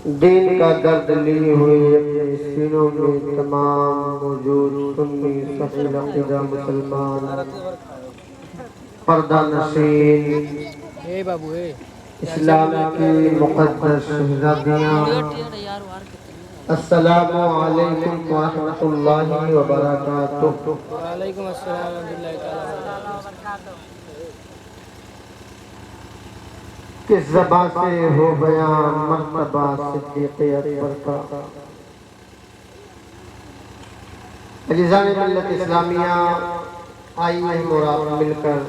دین کا درد لیے ہوئے اپنے سینوں میں تمام موجود سنی صحیح عقیدہ مسلمان پردہ نشین اسلام کی مقدس شہزادیاں، السلام علیکم ورحمۃ اللہ وبرکاتہ۔ وعلیکم السلام ورحمۃ اللہ وبرکاتہ۔ کس زبان سے ہو بیان مرتبہ صدیق اکبر کا۔ عزیزان ملت اسلامیہ، آئیے ہم اور آپ مل کر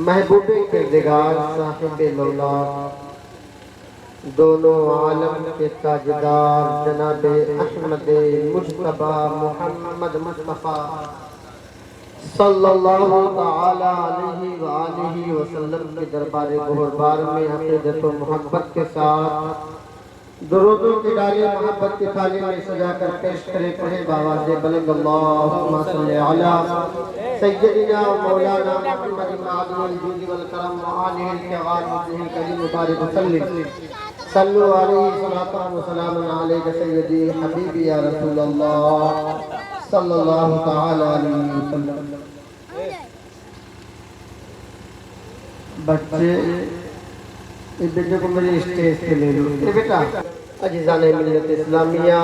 محبوب کردگار صاحب لولاک دونوں عالم کے تاجدار جناب احمد مجتبی محمد مصطفیٰ صلی اللہ تعالی علیہ وآلہ وسلم کے دربار گہربار میں عقیدت و محبت کے ساتھ درودوں کی ڈالی محبت کی تھالی میں سجا کر پیش کرے پڑھے باواز بلند اللہم صلی علی سیدنا و مولانا محمد معدن الجود والکرم وآلہ الکرام وجہ کریم مبارک وسلم صلو علیہ صلاة و سلام علیہ سیدی حبیبی یا رسول اللہ صلی اللہ تعالی علیہ وسلم۔ بچے اس بیٹے کو میری اسٹیج پہ لے لو۔ اے بیٹا، عزیزان ملت اسلامیہ،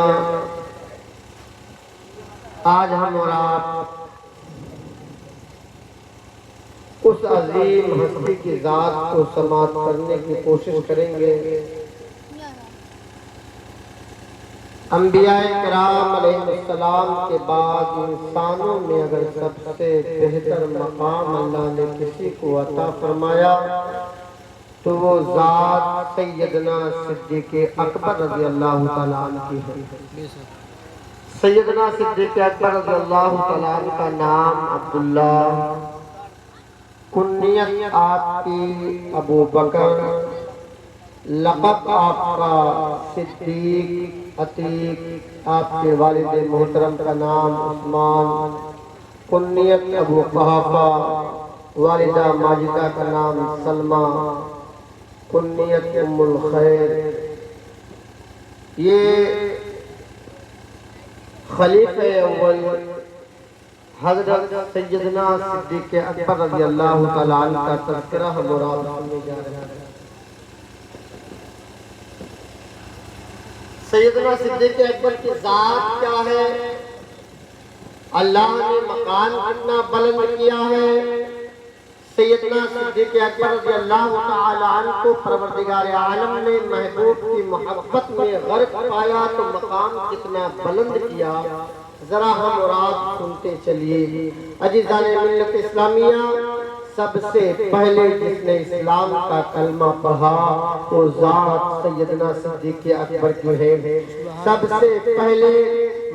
آج ہم اور آپ اس عظیم ہستی کی ذات کو سماعت کرنے کی کوشش کریں گے۔ انبیاء کرام علیہ السلام کے بعد انسانوں میں اگر سب سے بہتر مقام اللہ نے کسی کو عطا فرمایا تو وہ ذات سیدنا صدیق اکبر رضی اللہ تعالیٰ عنہ کی ہے۔ سیدنا صدیق اکبر رضی اللہ تعالیٰ عنہ کا نام عبداللہ، کنیت آپ کی ابو بکر، لقب آپ کا صدیق عتیق، آپ کے والد محترم کا نام عثمان، کنیت ابو قحافہ، والدہ ماجدہ کا نام سلمہ، کنیت ام الخیر۔ یہ خلیفہ اول حضرت سیدنا صدیق اکبر رضی اللہ تعالیٰ عنہ کا تذکرہ ہم اور آپ سننے جا رہے ہیں۔ سیدنا صدیق اکبر کی ذات کیا ہے؟ اللہ نے مقام کتنا بلند کیا ہے؟ سیدنا صدیق اکبر رضی اللہ تعالیٰ عنہ کو پروردگار عالم نے محبوب کی محبت میں غرق پایا تو مقام کتنا بلند کیا، ذرا ہم اور آپ سنتے چلیے۔ عزیزان ملت اسلامیہ، سب سے پہلے جس نے اسلام کا کلمہ پڑھا وہ ذات سیدنا صدیق اکبر کی ہے۔ سب سے پہلے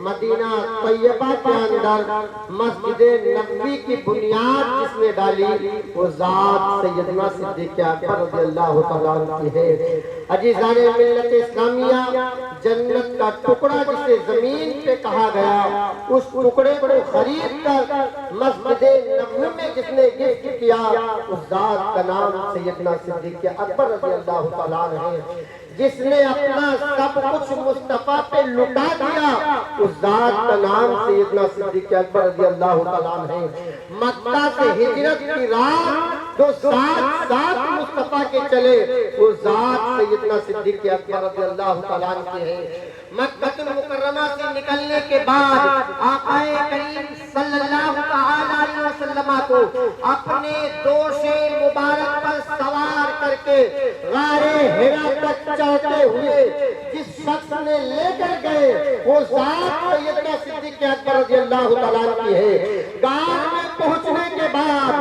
مدینہ طیبہ کے اندر مسجد نبوی کی بنیاد جس نے ڈالی وہ ذات سیدنا صدیق اکبر رضی اللہ تعالیٰ عنہ کی ہے۔ عزیزان ملت اسلامیہ، جنت کا ٹکڑا جسے زمین پہ کہا گیا، اس ٹکڑے کو خرید کر مسجد نبوی میں جس نے گفٹ کیا اس ذات کا نام سیدنا صدیق اکبر رضی اللہ تعالیٰ عنہ ہے۔ جس نے اپنا سب کچھ مصطفیٰ پہ لٹا دیا اس ذات کا نام سیدنا صدیق اکبر رضی اللہ تعالیٰ عنہ ہے۔ مکہ سے ہجرت کی رات جو ساتھ مصطفیٰ کے چلے وہ ذات سیدنا صدیق اکبر رضی اللہ تعالیٰ عنہ کی ہے۔ مکہ المکرمہ سے نکلنے کے بعد آقا کریم صلی اللہ علیہ وسلم کو اپنے دوش مبارک پر سوار کر کے غار حرا تک چڑھتے ہوئے جس شخص نے لے کر گئے وہ ذات سیدنا صدیق اکبر رضی اللہ تعالیٰ عنہ کی ہے۔ غار میں پہنچنے کے بعد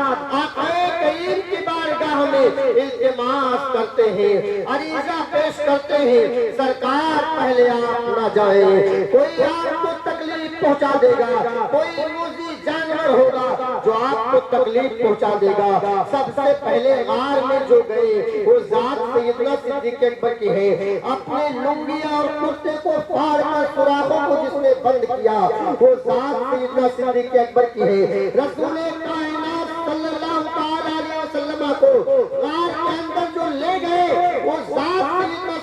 آقا کریم کی بارگاہ میں التماس کرتے ہیں، عریضہ پیش کرتے ہیں، سرکار پہلے آپ نہ جائیں، کوئی آپ کو تکلیف پہنچا دے گا، کوئی موذی جانور ہوگا جو آپ کو تکلیف پہنچا دے گا۔ سب سے پہلے غار میں جو گئے وہ ذات سیدنا صدیق اکبر کی ہے۔ اپنے لنگیاں اور کرتے کو پھاڑ کر سوراخوں کو جس نے بند کیا وہ ذات سیدنا صدیق اکبر کی ہے۔ رسول کائنات صلی اللہ علیہ وسلم کو غار کے اندر جو لے گئے وہ ذات سیدنا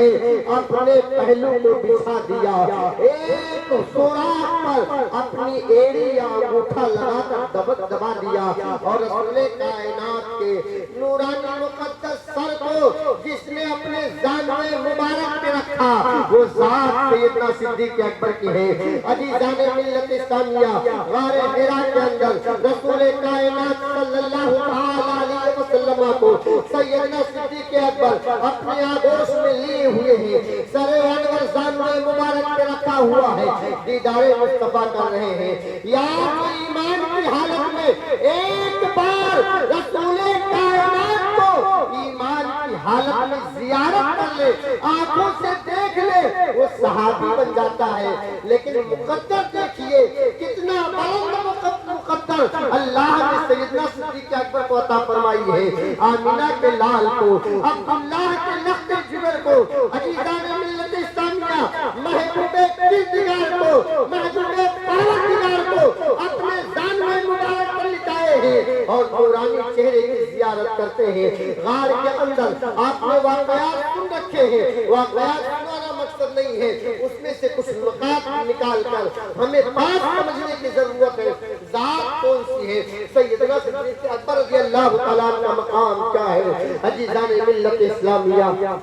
ہیں اپنے پہلو کو بچھا دیا، ایک سوراخ پر اپنی ایڑی یا انگوٹھا لگا کر دبا دیا، اور رسول کائنات کے نورانی مقدس سر کو جس نے اپنے زانوے مبارک پہ رکھا وہ ذات سیدنا صدیق اکبر کی ہے۔ عزیزان ملت اسلامیہ، غار حرا کے اندر رسول کائنات صلی اللہ علیہ وسلم کو سیدنا صدیق اکبر اپنے آغوش میں لیے ہوئے ہیں، سر انور زانوے مبارک پہ رکھا ہوا ہے، دیدار مصطفیٰ کر رہے ہیں۔ یا جو ایمان کی حالت میں ایک بار رسول کائنات کو ایمان کی حالت میں زیارت کر لے، آنکھوں سے دیکھ لے، وہ صحابی بن جاتا ہے۔ لیکن مقدر دیکھیے کتنا بلند مقدر اللہ نے سیدنا صدیق اکبر کو عطا فرمائی ہے۔ آمینہ کے لال کو، عبداللہ کے لخت جگر کو، عزیزان ملت اسلامیہ، محبوب کردگار کو، محبوب پروردگار کو اپنے زانوے مبارک پر لٹائے ہیں اور نورانی چہرے کی زیارت کرتے ہیں۔ غار کے اندر آپ نے واقعات سن رکھے ہیں، واقعات سنانا مقصد نہیں ہے، اس میں سے کچھ نکات نکال کر ہمیں بات سمجھنے کی ضرورت ہے۔ ذات کون سی ہے؟ سیدنا صدیق اکبر رضی اللہ تعالیٰ کا مقام کیا ہے؟ عزیزان ملت اسلامیہ،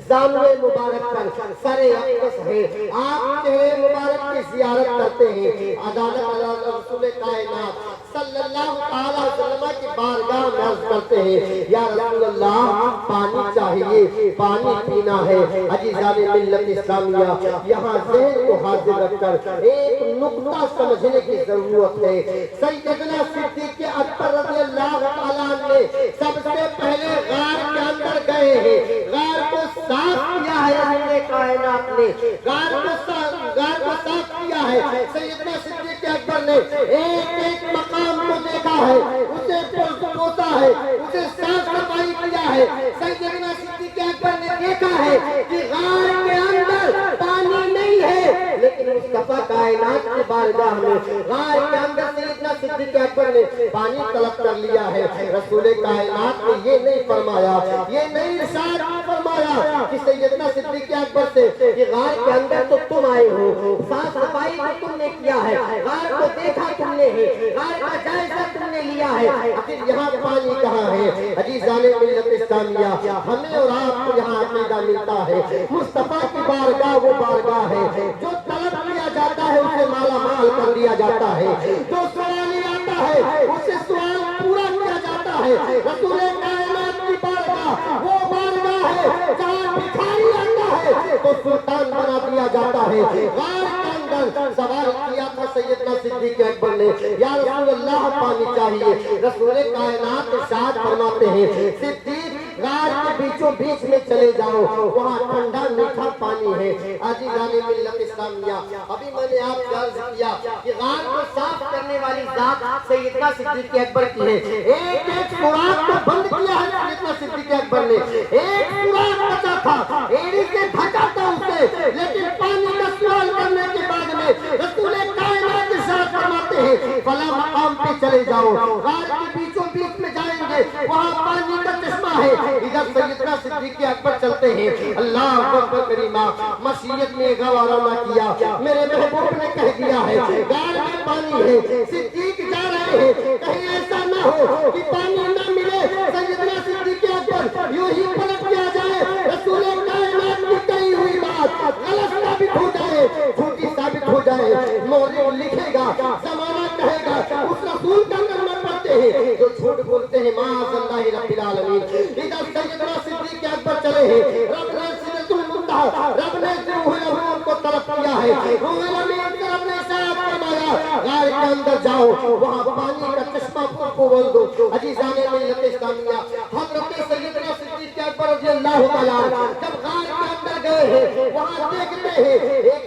زانوے مبارک پر سر اقدس ہے، آپ چہرے مبارک کی زیارت کرتے ہیں، عدالت رسول کائنات صلی اللہ علیہ وسلم کی بارگاہ میں عرض کرتے ہیں، یا رسول اللہ پانی چاہیے، پانی پینا ہے۔ عزیزان ملت اسلامیہ، یہاں ذہن کو حاضر رکھ کر ایک نقطہ سمجھنے کی ضرورت ہے۔ سیدنا صدیق اکبر رضی اللہ عنہ نے سب سے پہلے غار کے اندر گئے ہیں، غار کو صاف کیا ہے رسول کائنات نے، غار کو صاف کیا ہے۔ سیدنا صدیق اکبر نے ایک ایک مقام کو دیکھا ہے، اسے پوچھا ہے، اسے صاف صفائی کیا ہے۔ سیدنا صدیق اکبر نے دیکھا ہے کہ غار کے اندر پانی نہیں ہے، لیکن مصطفیٰ کائنات کی بارگاہ میں غار کے اندر سیدنا صدیق اکبر نے پانی طلب کر لیا ہے۔ رسول کائنات نے یہ نہیں فرمایا، یہ نہیں ارشاد فرمایا کہ سیدنا صدیق اکبر سے کہ غار کے اندر تو تم آئے ہو، صاف صفائی تو تم نے کیا ہے، غار کو دیکھا تم نے ہے، غار کا جائزہ تم نے لیا ہے، آخر یہاں پانی کہاں ہے؟ عزیزان ملت اسلامیہ، ہمیں اور آپ کو یہاں عقیدہ ملتا ہے مصطفیٰ کی بارگاہ وہ بارگاہ ہے جو طلب کیا جاتا ہے اسے مالا مال کر دیا جاتا ہے، جو سوالی آتا ہے اسے سوال پورا کیا جاتا ہے۔ رسول کائنات کی بارگاہ وہ بارگاہ ہے جہاں بھکاری آتا ہے تو سلطان بنا دیا جاتا ہے۔ غار کے اندر سوال کیا تھا سیدنا صدیق اکبر نے، یا رسول اللہ پانی چاہیے۔ رسول کائنات ارشاد فرماتے ہیں، صدیق غار کے بیچوں بیچ میں چلے جاؤ، وہاں ٹھنڈا میٹھا پانی ہے۔ عزیزان ملت اسلامیہ، ابھی میں نے آپ سے عرض کیا کہ غار کو صاف کرنے والی ذات سیدنا صدیق اکبر کی ہے۔ ایک ایک سوراخ کو بند کیا ہے سیدنا صدیق اکبر نے، ایک سوراخ بچا تھا، ایڑی سے ڈھکا تھا اسے، لیکن پانی کا سوال کرنے کے بعد میں رسول کائنات ارشاد فرماتے ہیں، فلاں مقام پہ چلے جاؤ، غار کے بیچوں بیچ میں جائیں گے، وہاں پانی کا چشمہ ہے۔ ادھر سیدنا صدیق اکبر چلتے ہیں، اللہ اکبر کریمہ، مشیت نے گوارا نہ کیا، میرے محبوب نے کہہ دیا ہے غار میں پانی ہے، صدیق جا رہے ہیں، کہیں ایسا نہ ہو کہ پانی نہ ملے، سیدنا صدیق اکبر یوں ہی پلٹ کیا جائے، رسول کائنات کی کہی ہوئی بات غلط ثابت ہو جائے، جھوٹی ثابت ہو جائے، مورخ لکھے گا، زمانہ کہے گا اس رسول کا کلمہ پڑھتے ہیں جو جھوٹ بولتے ہیں، معاذ اللہ رب العالمین۔ ادھر سیدنا صدیق اکبر چلے ہیں، رب نے سدرۃ المنتہا، رب نے روح الامین کو طلب کیا ہے، روح الامین سے رب نے ارشاد فرمایا غار کے اندر جاؤ، وہاں پانی کا چشمہ کھول دو۔ عزیزان ملت اسلامیہ، حضرت سیدنا صدیق اکبر رضی اللہ تعالیٰ جب غار کے اندر گئے ہیں، وہاں دیکھتے ہیں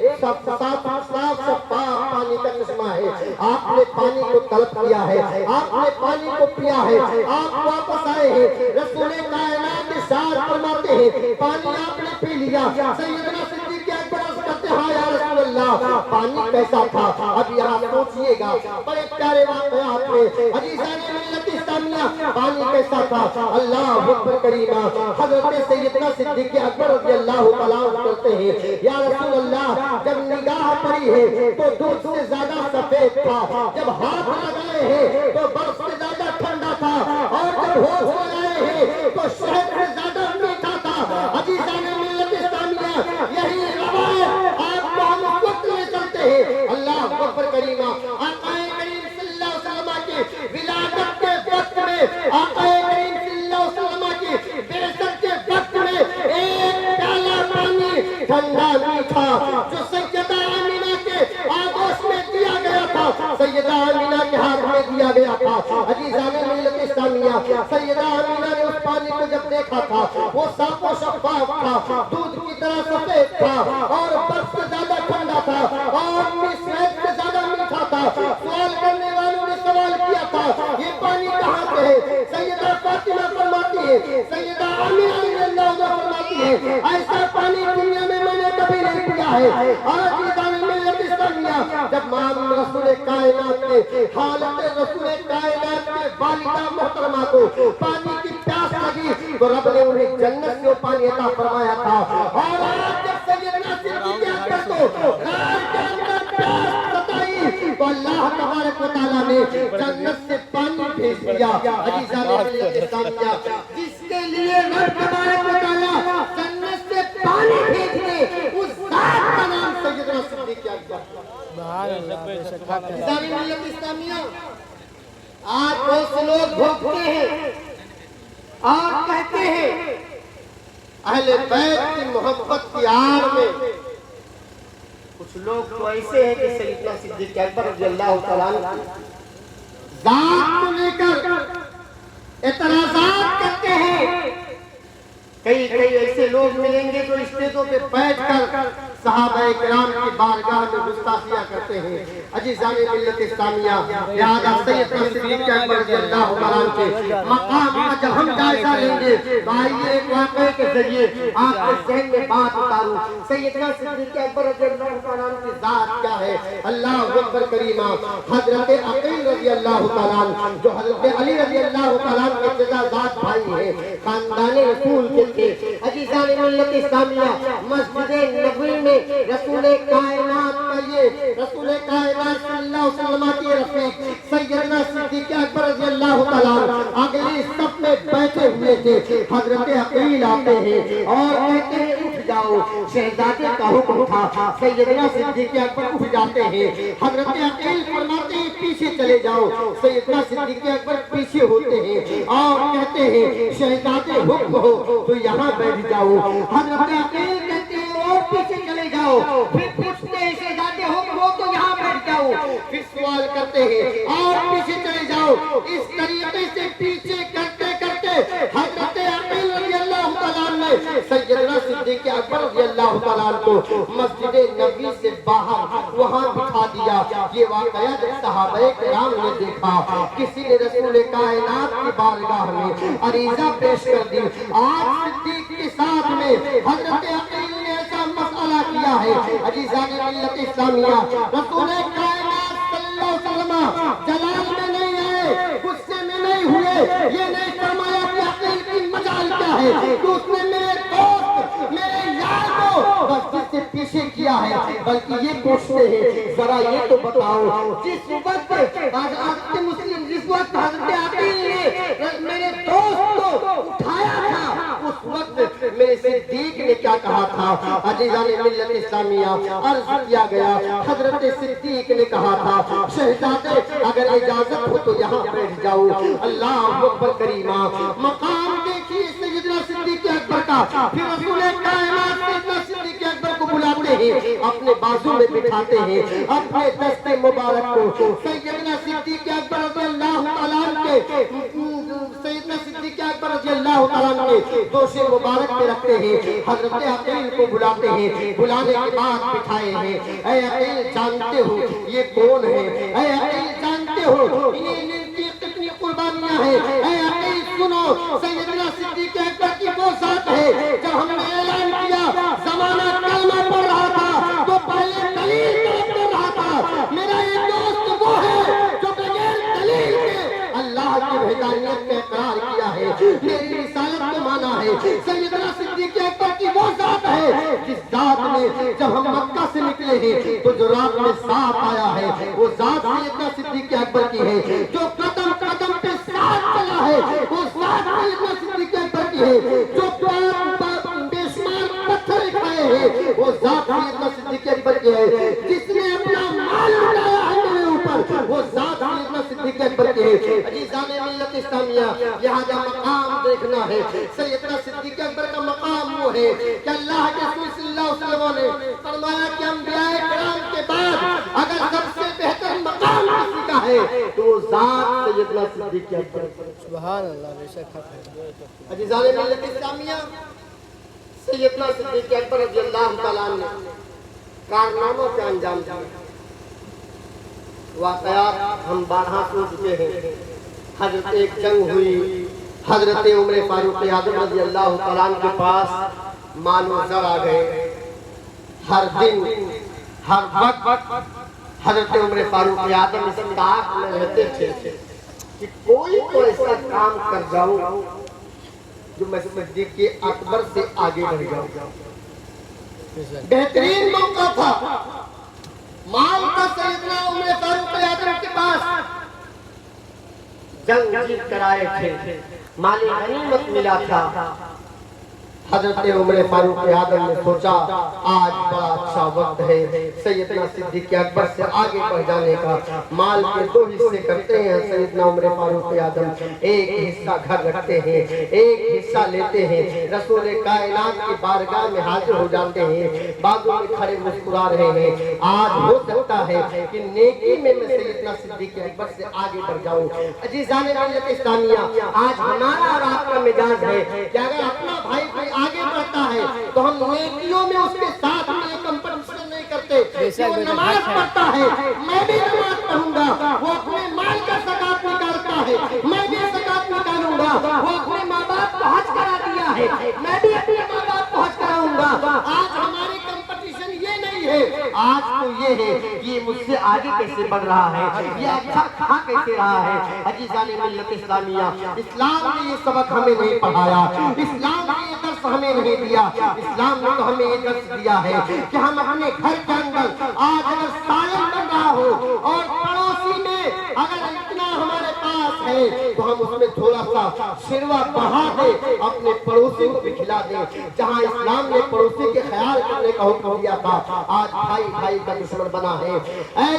ایک صاف شفاف پانی کا چشمہ ہے، آپ نے پانی کو طلب کیا ہے، آپ نے پانی کو پیا ہے، آپ واپس آئے ہیں، رسول کائنات ارشاد فرماتے ہیں پانی آپ نے پی لیا۔ سیدنا صدیق اکبر عرض کرتے کہا یا رسول اللہ پانی کیسا تھا؟ اب یہاں سوچئے گا بڑے پیارے واقعات میں عزیزان ملت اسلامیہ پانی کیسا تھا؟ اللہ اکبر کریمہ حضرت سیدنا صدیق اکبر رضی اللہ تعالیٰ کرتے ہیں یا رسول اللہ جب نگاہ پڑی ہے تو دودھ سے زیادہ سفید تھا، جب ہاتھ لگائے ہیں تو برف سے زیادہ ٹھنڈا تھا، اور جب ہوش لگائے ہیں تو شہد سے زیادہ میٹھا تھا۔ عزیزان ملت اسلامیہ یہی روایت آپ کو ہم وقت میں چلتے ہیں۔ اللہ اکبر کریمہ آقا کریم صلی اللہ علیہ وسلم کی ولادت کے وقت میں، آقا کریم صلی اللہ علیہ وسلم کی بعثت کے وقت میں ایک پیالہ پانی ٹھنڈا میٹھا جو سیدہ آمینہ کے آغوش میں دیا گیا تھا، سیدہ آمینہ کے ہاتھ میں دیا گیا تھا۔ عزیزان ملت اسلامیہ سیدہ آمینہ نے اس پانی کو جب دیکھا تھا وہ صاف و شفاف تھا، دودھ کی طرح سفید تھا، اور برف سے زیادہ ٹھنڈا تھا، اور شہد سے زیادہ میٹھا تھا۔ سوال کرنے والوں نے سوال کیا تھا یہ پانی کہاں سے ہے؟ سیدہ فاطمہ فرماتی ہے، سیدہ آمینہ رضی اللہ عنہا فرماتی ہے ایسا پانی دنیا میں نے کبھی نہیں پیا ہے۔ عزیزان ملت اسلامیہ جب مام رسول کائنات کے حالت رسول کائنات کے والدہ محترمہ کو پانی کی پیاس لگی تو رب نے انہیں جنت سے وہ پانی عطا فرمایا تھا، اور آج جب سیدنا صدیق اکبر کو رات کے اندر پیاس ستائی تو اللہ تبارک و تعالیٰ نے جنت سے پانی بھیج دیا۔ عزیزان ملت اسلامیہ جس کے لیے رب تبارک و تعالیٰ جنت سے پانی بھیج دے اس ذات کا نام سیدنا صدیق اکبر۔ عزیزان ملت اسلامیہ آج بہت سے لوگ بھوکتے ہیں اور کہتے ہیں اہل بیت کی محبت کی آڑ میں کچھ لوگ تو ایسے ہیں کہ سیدنا صدیق اکبر رضی اللہ تعالیٰ عنہ ذات کو لے کر اعتراضات کرتے ہیں۔ کئی ایسے لوگ ملیں گے جو اسٹیجوں پہ بیٹھ کر صحابہ کرام کی بارگاہ میں گستاخیاں کرتے ہیں۔ عزیزان ملت اسلامیہ لہذا سیدنا صدیق اکبر رضی اللہ تعالیٰ کے مقام کا جب ہم جائزہ لیں گے تو آئیے ایک واقعے کے ذریعے آپ کے ذہن میں بات اتاروں سیدنا صدیق اکبر رضی اللہ تعالیٰ کی ذات کیا ہے۔ اللہ اکبر کریمہ حضرت عقیل رضی اللہ تعالیٰ جو حضرت علی رضی اللہ تعالیٰ کے جزازات بھائی ہیں، خاندان رسول کے تھے۔ عزیزان ملت اسلامیہ مسجد نبوی میں رسول کائنات کا یہ رسول کائنات صلی اللہ علیہ وسلم کی رفیق سیدنا صدیق اکبر رضی اللہ تعالیٰ اگلی صف میں بیٹھے ہوئے تھے۔ حضرت عقیل آتے ہیں اور کہتے ہیں اٹھ جاؤ، شہزادے کا حکم تھا۔ سیدنا صدیق اکبر اٹھ جاتے ہیں، حضرت عقیل فرماتے ہیں پیچھے چلے جاؤ۔ سیدنا صدیق اکبر پیچھے ہوتے ہیں اور کہتے ہیں شہزادے حکم ہو تو یہاں بیٹھ جاؤ۔ حضرت عقیل کہتے ہیں اور پیچھے چلے جاؤ، پھر پوچھتے ہیں شہزادے حکم ہو تو یہاں بیٹھ جاؤ، پھر سوال کرتے ہیں اور پیچھے چلے جاؤ۔ اس طریقے سے پیچھے کرتے کرتے حضرت عقیل رضی اللہ تعالیٰ نے سیدنا صدیق اکبر رضی اللہ تعالیٰ کو مسجد نبوی سے باہر وہاں بٹھا دیا۔ یہ واقعہ جب صحابہ کرام نے دیکھا کسی نے رسول کائنات کی بارگاہ میں عریضہ پیش کر دی، آج صدیق کے ساتھ میں حضرت عقیل نے ایسا مسئلہ کیا ہے۔ عزیزان ملت اسلامیہ رسول کائنات صلی اللہ علیہ وسلم جلال میں نہیں آئے، غصے میں نہیں ہوئے، یہ نہیں فرمایا کہ عقیل کی مجال کیا ہے تو اس نے میرے دوست میرے یار کو بس جس سے پیچھے کیا ہے، بلکہ یہ پوچھتے ہیں ذرا یہ تو بتاؤ جس وقت حضرت مسلم جس وقت حضرت عقیل نے میرے دوست کو اٹھایا تھا اس وقت میرے صدیق نے کیا کہا تھا؟ عزیزان ملت اسلامیہ عرض کیا گیا حضرت صدیق نے کہا تھا شہزادے اگر اجازت ہو تو یہاں بیٹھ جاؤ۔ اللہ اکبر کریمہ مقام دیکھیے سیدنا صدیق اکبر کا۔ پھر رسول کائنات سیدنا صدیق اکبر کو بلاتے ہیں، اپنے بازو میں بٹھاتے ہیں، اپنے دست مبارک کو سیدنا صدیق اکبر رضی اللہ تعالیٰ کے سیدنا صدیق اکبر رضی اللہ تعالیٰ کے دوش مبارک پہ رکھتے ہیں۔ حضرت عقیل کو بلاتے ہیں، بلانے کے بعد بٹھائے ہیں۔ اے عقیل جانتے ہو یہ کون ہے؟ اے عقیل جانتے ہو انہیں کی کتنی قربانیاں ہیں؟ اے عقیل سنو سیدنا صدیق اکبر کی وہ ذات ہے جب ہم نے اعلان کیا زمانہ کلمہ پڑھ رہا تھا تو میری رسالت کو مانا ہے۔ سیدنا صدیق اکبر کی وہ ذات ہے جس ذات نے جب ہم مکہ سے نکلے ہیں تو جو رات میں ساتھ آیا ہے وہ ذات سیدنا صدیق اکبر کی ہے، جو قدم قدم پہ ساتھ چلا ہے وہ ذات سیدنا صدیق اکبر کی ہے، جو بے شمار پتھر کھائے ہیں وہ ذات سیدنا صدیق اکبر کی ہے، جس نے اپنا مال اٹھایا ہے میرے اوپر وہ ذات سیدنا صدیق اکبر کی ہے۔ عزیزان ملت اسلامیہ، لہذا مقام دیکھنا ہے۔ سیدنا صدیق اکبر کا مقام وہ ہے کہ اللہ کے رسول صلی اللہ علیہ وسلم نے فرمایا کہ انبیاء کرام کے بعد اگر سب سے بہتر مقام کسی کا ہے تو وہ ذات سیدنا صدیق اکبر۔ سبحان اللہ، بے شک حق ہے۔ عزیزان ملت اسلامیہ، سیدنا صدیق اکبر رضی اللہ تعالیٰ عنہ نے کارناموں کے انجام دیے۔ واقعات ہم بارہا سن چکے ہیں۔ حضرت ایک جنگ ہوئی، حضرت عمر فاروق اعظم رضی اللہ تعالیٰ عنہ کے پاس مال و زر آ گئے۔ ہر دن ہر وقت حضرت عمر فاروق اعظم اس طاق میں رہتے تھے کہ کوئی تو ایسا کام کر جاؤں جو میں صدیق اکبر سے آگے بڑھ جاؤں۔ بہترین موقع تھا، مال کا سیدنا عمر فاروق اعظم کے پاس، جنگ جیت کر آئے تھے، مال غنیمت ملا تھا۔ حضرت عمر فاروق اعظم نے سوچا آج بڑا اچھا وقت ہے سیدنا صدیق اکبر سے آگے بڑھ جانے کا۔ مال کے دو حصے کرتے ہیں سیدنا عمر فاروق اعظم، ایک حصہ گھر رکھتے ہیں، ایک حصہ لیتے ہیں، رسول کائنات کی بارگاہ میں حاضر ہو جاتے ہیں، بازو میں کھڑے مسکرا رہے ہیں۔ آج ہو سکتا ہے کہ نیکی میں سیدنا صدیق اکبر سے آگے بڑھ جاؤں۔ عزیزان ملت اسلامیہ، آج ہمارا اور آپ کا مزاج ہے کہ اگر اپنا بھائی کوئی آگے بڑھتا ہے تو ہم نیکیوں میں اس کے ساتھ میں کمپٹیشن نہیں کرتے۔ وہ نماز پڑھتا ہے، میں بھی نماز پڑھوں گا، وہ اپنے مال کا زکات نکالتا ہے، میں بھی زکات نکالوں گا، وہ اپنے ماں باپ کو حج کرا دیا ہے، میں بھی اپنے ماں باپ کو حج کراؤں گا۔ آج ہماری کمپٹیشن یہ نہیں ہے، آج تو یہ ہے کہ یہ مجھ سے آگے کیسے بڑھ رہا ہے، یہ اچھا کھا کیسے رہا ہے۔ عزیزان ملت اسلامیہ، اسلام نے یہ سبق ہمیں نہیں پڑھایا، اسلام نے یہ درس ہمیں نہیں دیا۔ اسلام نے تو ہمیں یہ درس دیا ہے کہ ہم اپنے گھر کے اندر آج اگر سالن بن رہا ہو اور پڑوسی میں اگر اتنا ہمارے پاس ہے تو ہم اس میں تھوڑا سا شروا بڑھا دے، اپنے پڑوسی کو بھی کھلا دیں۔ جہاں اسلام نے پڑوسی کے خیال کرنے کا حکم دیا تھا، آج بھائی بھائی کا دشمن بنا ہے۔ اے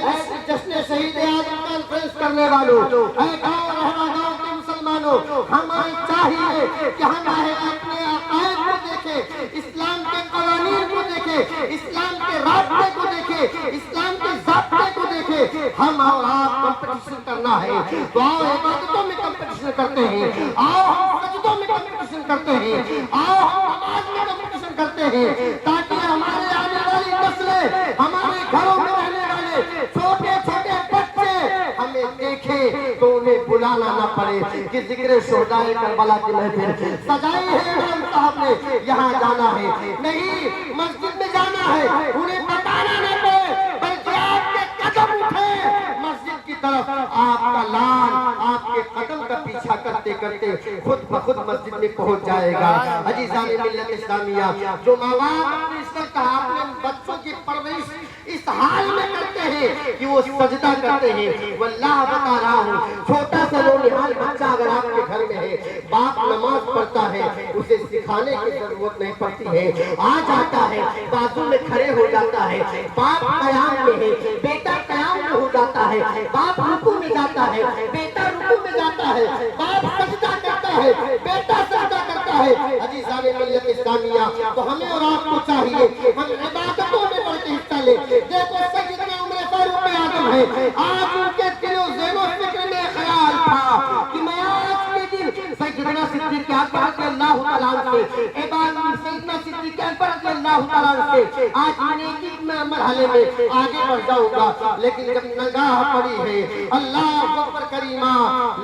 جشن شہید اعظم کانفرنس کرنے والوں، اے گاؤں رہنا گاؤں کے مسلمانوں، ہمیں چاہیے کہ ہم اپنے عقائد کو دیکھیں، اسلام کے قوانین کو دیکھیں، اسلام کے رابطے کو دیکھیں، اسلام کے ضابطے کو دیکھیں۔ ہم اور آپ کمپٹیشن کرنا ہے تو آؤ عبادتوں میں کمپٹیشن کرتے ہیں، آؤ ہم سجدوں میں کمپٹیشن کرتے ہیں، آؤ ہم نماز میں کمپٹیشن کرتے ہیں، تاکہ ہمارے آنے والی نسلیں، ہمارے گھروں میں رہنے والے چھوٹے چھوٹے بچے ہمیں دیکھیں تو انہیں بلانا نہ پڑے کہ ذکر شہداء کربلا کی محفل سجائی ہے امام صاحب نے، یہاں جانا ہے، نہیں مسجد میں جانا ہے، انہیں بتانا نہ پڑے بلکہ آپ کے قدم اٹھیں مسجد کی طرف، آپ کا لال آپ کے قدم کا پیچھا کرتے کرتے خود بخود مسجد میں پہنچ جائے گا۔ عزیزان ملت اسلامیہ، جو ماں باپ اس وقت اپنے بچوں کی پرورش اس حال میں کرتے ہیں کہ وہ سجدہ کرتے ہیں، واللہ بتا رہا ہوں چھوٹا سا نونہال بچہ اگر آپ کے گھر میں ہے، باپ نماز پڑھتا ہے، اسے سکھانے کی ضرورت نہیں پڑتی ہے، آ جاتا ہے بازو میں کھڑے ہو جاتا ہے، باپ قیام میں ہے، بیٹا قیام میں ہو جاتا ہے، باپ رکوع میں جاتا ہے، بیٹا رکوع میں جاتا ہے، باپ سجدہ کرتا ہے، بیٹا سجدہ کرتا ہے۔ عزیزان ملت اسلامیہ، تو ہمیں اور آپ کو چاہیے ہم عبادتوں میں بڑھ کے حصہ لیں۔ دیکھو سیدنا عمر فاروق اعظم ہے، آج ان کے دل و ذہن و فکر میں خیال تھا کہ میں آج کے دن سیدنا صدیق اکبر رضی اللہ تعالیٰ عنہ سے، سیدنا صدیق اکبر رضی اللہ تعالیٰ عنہ سے آج نیکی میں مرحلے میں آگے بڑھ جاؤں گا، لیکن جب نگاہ پڑی ہے اللہ اکبر کریمہ،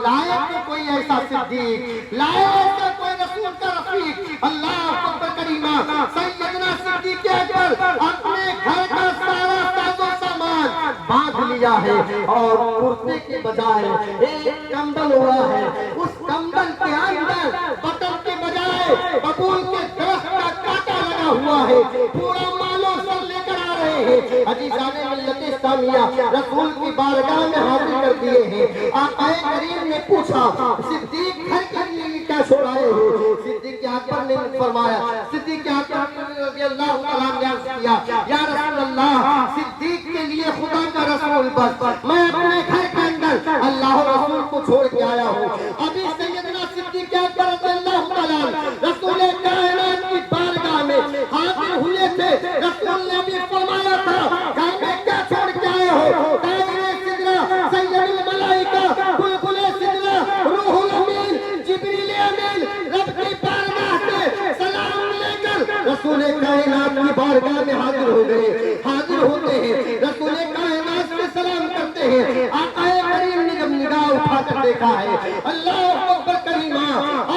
لائق کوئی ایسا صدیق، لائق ایسا کوئی رسول کا رفیق، اللہ اکبر کریمہ، سیدنا صدیق اکبر اپنے گھر کا سارا ساز و سامان باندھ دیا ہے اور کرتے کے بجائے ایک کمبل ہوا ہے، اس کمبل کے اندر بٹن کے بجائے ببول کے درخت کا کانٹا لگا ہوا ہے، پورا مال و زر لے کر آ رہے ہیں۔ عزیزان ملت اسلامیہ رسول کی بارگاہ میں حاضر کر دیے ہیں۔ آقا کریم نے پوچھا صدیق گھر کے لیے کیا چھوڑائے ہو؟ صدیق اکبر نے فرمایا، صدیق اکبر رضی اللہ تعالیٰ نے عرض کیا یا رسول اللہ، صدیق کے لیے خدا کا رسول بس، میں اپنے گھر کے اندر اللہ رسول کو چھوڑ کے آیا ہوں۔ ابھی سیدنا صدیق اکبر رضی اللہ تعالیٰ رسول کائنات کی بارگاہ میں حاضر ہوئے تھے۔ رسول نے بھی فرمایا تھا گھر میں کیا چھوڑ کے آئے ہو؟ طائر سدرہ، سید الملائکہ، بلبل سدرہ، روح الامین، جبریل امین، رب کی بارگاہ سے سلام لے کر رسول کائنات کی بارگاہ میں حاضر ہو گئے، حاضر ہوتے ہیں، رسول کائنات سے سلام کرتے ہیں۔ آقا کریم نے جب نگاہ اٹھا کر دیکھا ہے، اللہ اکبر کریمہ،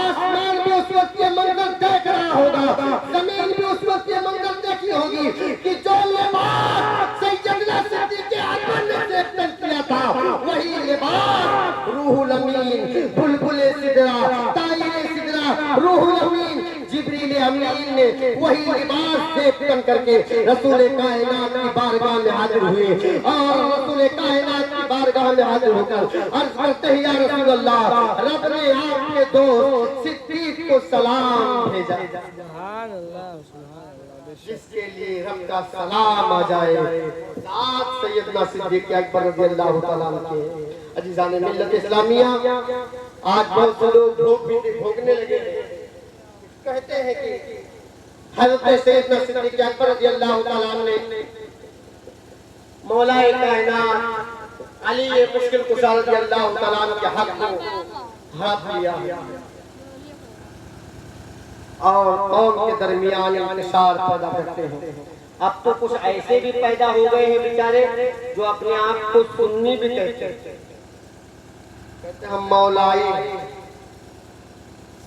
آسمان بھی اس وقت یہ منظر دیکھ رہا ہوگا، زمین بھی اس وقت یہ منظر دیکھی ہوگی کہ جو لباس سیدنا صدیق اکبر نے دیکھتن کیا تھا، وہی لباس روح الامین، بلبل سدرہ، طائر سدرہ، روح الامین، جبریل امین نے وہی لباس دیکھتن کر کے رسول کائنات کی بارگاہ میں حاضر ہوئے، اور رسول کائنات کی بارگاہ میں حاضر ہو کر عرض کرتے ہیں یا رسول اللہ، رب نے آپ کے دوست صدیق کو سلام بھیجا، سبحان اللہ سبحان اللہ، جس کے لیے رب کا سلام آ جائے ذات سیدنا صدیق اکبر رضی اللہ تعالیٰ عنہ کے۔ عزیزان ملت اسلامیہ، آج بہت سے لوگ بھوک بھی بھوگنے لگے ہیں، کہتے ہیں کہ حضرت سیدنا صدیق اکبر رضی اللہ تعالیٰ عنہ نے مولا کائنات علی مشکل کشا رضی اللہ تعالیٰ عنہ کے حق کو ہڑپ لیا اور قوم کے درمیان انتشار پیدا کرتے ہیں۔ اب تو کچھ ایسے بھی پیدا ہو گئے ہیں بیچارے جو اپنے آپ کو سنی بھی کہتے ہیں، کہتے ہیں ہم مولائی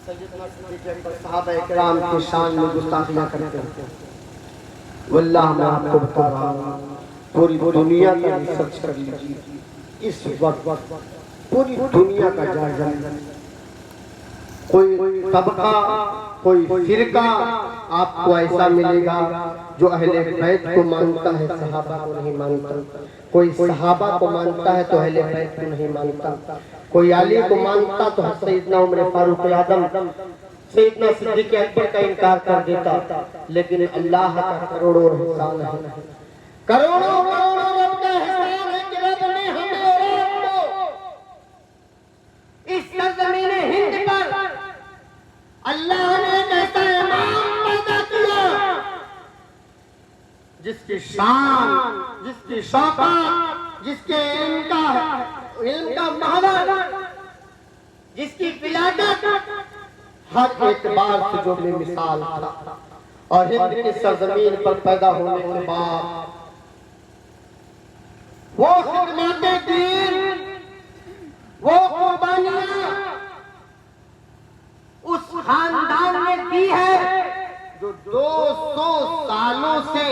سیدنا صدیق اکبر صحابہ کرام کی شان میں گستاخیاں کرتے ہیں۔ واللہ میں آپ کو بتا رہا ہوں، پوری دنیا کا ریسرچ کر لیجیے، اس وقت پوری دنیا کا جائزہ، کوئی طبقہ، کوئی فرقہ آپ کو ایسا ملے گا جو اہل بیت کو مانتا ہے، صحابہ کو نہیں مانتا، کوئی صحابہ کو مانتا ہے تو اہل بیت کو نہیں مانتا، کوئی علی کو مانتا تو سیدنا عمر فاروق اعظم، سیدنا صدیق اکبر کا انکار کر دیتا، لیکن اللہ کا کروڑوں احسان ہے، کروڑوں رب کا احسان ہے کہ رب نے ہمیں اور آپ کو اس سرزمین ہند پر اللہ نے ایک ایسا امام پیدا کیا جس کی شان، جس کی شوقت، جس کے علم کا محور، جس کی ولادت ہر اعتبار سے جو بے مثال تھا، اور ہند کی سرزمین پر پیدا ہونے کے بعد وہ خدمات دین، وہ قربانیاں اس خاندان نے دی ہے جو 200 سالوں سے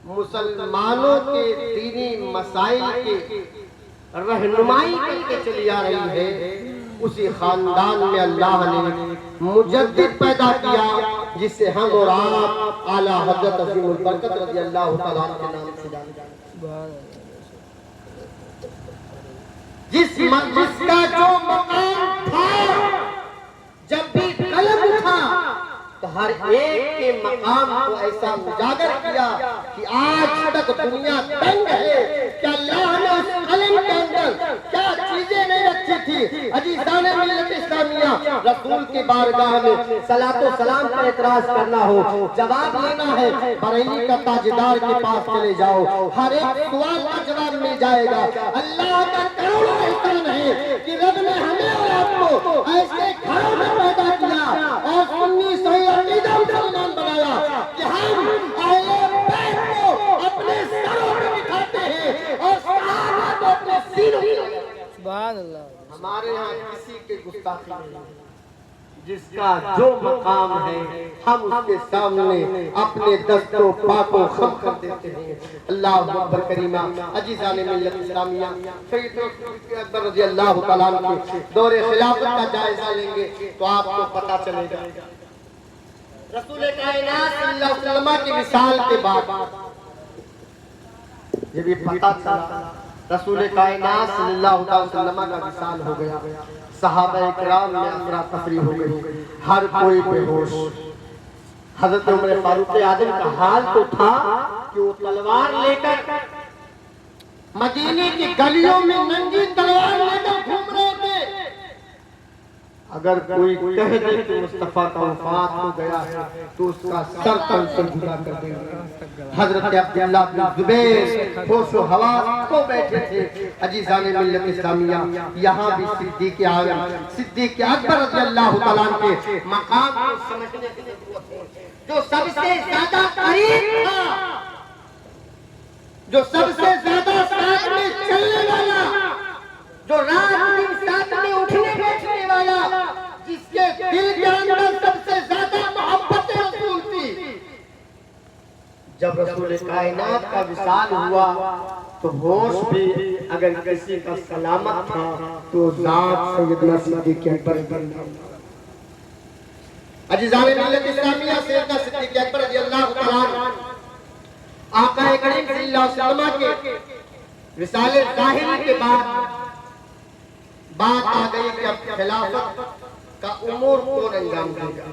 مسلمانوں کے دینی مسائل کی رہنمائی کر کے چلی آ رہی ہے۔ اسی خاندان میں اللہ نے مجدد پیدا کیا جس سے ہم اور آپ اعلیٰ حضرت عظیم البرکت رضی اللہ تعالیٰ عنہ کے نام سے جانے جاتے ہیں۔ جس کا جو مقام تھا، جب بھی قلم اٹھا تو ہر ایک کے مقام کو ایسا اجاگر کیا کہ آج تک دنیا تنگ ہے کہ اللہ نے اس قلم کے اندر کیا چیزیں نہیں رکھی تھی۔ عزیزان ملت اسلامیہ، رسول کی بارگاہ میں صلاۃ و سلام پر اعتراض کرنا ہو، جواب لینا ہے، بریلی کا تاجدار کے پاس چلے جاؤ، ہر ایک سوال کا جواب مل جائے گا۔ اللہ کا کروڑوں احسان ہے کہ رب نے ہمیں اور آپ کو ایسے گھروں میں پیدا کیا اور سنی صحیح عقیدہ مسلمان بنایا کہ ہم اہل بیت کو اپنے سروں پہ بٹھاتے ہیں اور صحابہ کو اپنے سینوں پہ۔ سبحان اللہ۔ ہمارے ہاں کسی کے گستاخی نہیں، جس کا جو مقام ہے ہم اس کے سامنے اپنے دست و پا کو خم کر دیتے ہیں۔ اللہ اکبر کریمہ۔ عزیزان ملت اسلامیہ، سیدنا صدیق اکبر رضی اللہ تعالیٰ عنہ کے دور خلافت کا جائزہ لیں گے تو آپ کو پتہ چلے گا رسول کائنات صلی اللہ علیہ وسلم کی وصال کے بعد یہ بھی پتہ چلا رسول کائنات صلی اللہ علیہ وسلم کا وصال ہو گیا، صحابہ کرام میں افرا تفری ہو گئی، ہر کوئی بے ہوش۔ حضرت عمر فاروق اعظم کا حال تو تھا کہ وہ تلوار لے کر مدینے کی گلیوں میں ننگی تلوار لے کر گھوم رہے تھے۔ اگر کوئی کہہ دے کہ مصطفیٰ کا وفات ہو گیا ہے تو اس کا سر تن سے جدا کر دیں گے۔ حضرت عبداللہ بن زبیر ہوش و حواس کھو بیٹھے تھے۔ عزیزان ملت اسلامیہ، یہاں بھی صدیق اعظم صدیق اکبر رضی اللہ تعالیٰ عنہ کے مقام کو سمجھنے کی ضرورت ہے۔ جو سب سے زیادہ قریب تھا، جو سب سے زیادہ ساتھ میں چلنے والا، جو رات دن ساتھ میں اٹھنے بیٹھنے والا، جس کے دل کے اندر سب سے زیادہ محبت رسول تھی، جب رسول کائنات کا وصال ہوا تو ہوش بھی اگر کسی کا سلامت تھا تو ذات سیدنا صدیق اکبر بن۔ عزیزان ملت اسلامیہ، سیدنا صدیق اکبر رضی اللہ تعالیٰ عنہ آقا کریم صلی اللہ علیہ وسلم کے وصال ظاہری کے بعد بات آ گئی کہ اب خلافت کا امور کون انجام دے گا۔